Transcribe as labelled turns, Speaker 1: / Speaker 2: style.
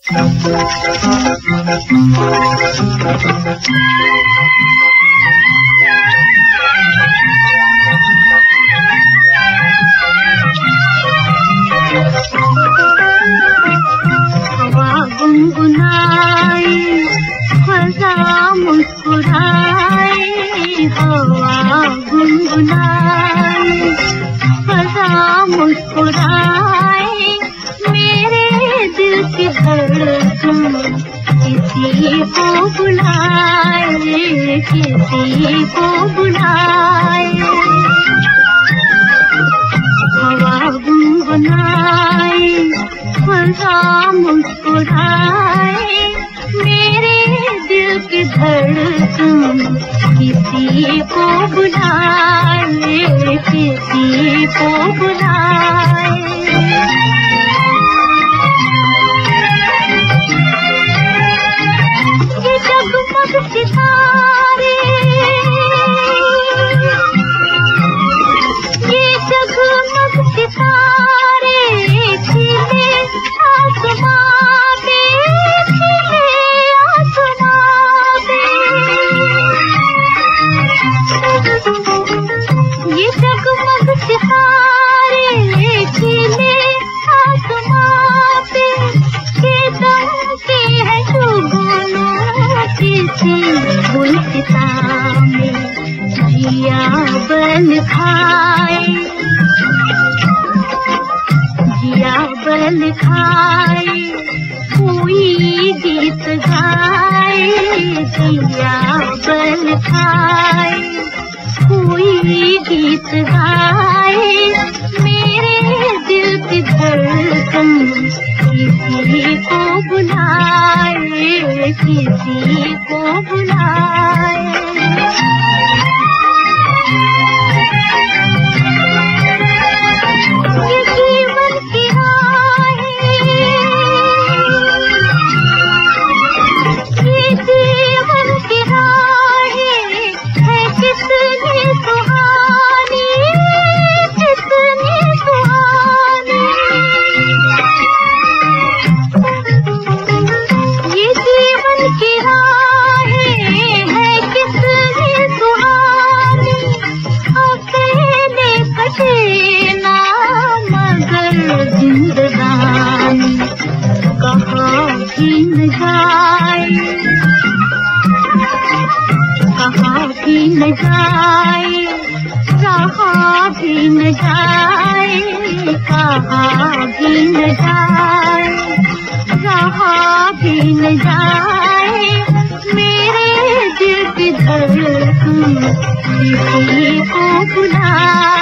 Speaker 1: हवा गुनगुनाए, फजा मुस्कुराए, हवा गुनगुनाए, फजा मुस्कुराए, मेरे दिल की धड़कन किसी को बुलाए, किसी को बुलाए। हवा गुनगुनाए, फजा मुस्कुराए, मेरे दिल की धड़कन किसी को बुलाए, किसी को बुलाए। ये जगमग सितारे, ये जगमग सितारे खिले आसमां में, खिले आसमां में। ये जगमग सितारे खिले आसमां पे, के दमके हैं जुगनू किसी गुलसिता में। जिया बल खाए, जिया बल खाए, कोई गीत गाए, जिया बल खाए, कोई गीत गाए, मेरे दिल की धड़कन किसी को बुलाए, किसी को बुलाए। ये जीवन की राहें, ये जीवन की राहें है कितनी सुहानी, कितनी सुहानी। ये जीवन की राहें है कितनी सुहानी, अकेले कटे ना मगर जिंदगानी। कहाँ भी न जाए, कहाँ भी न जाए, कहाँ भी न जाए, कहाँ भी न जाए, कहाँ भी न जाए, मेरे दिल की धड़कन किसी को बुलाए।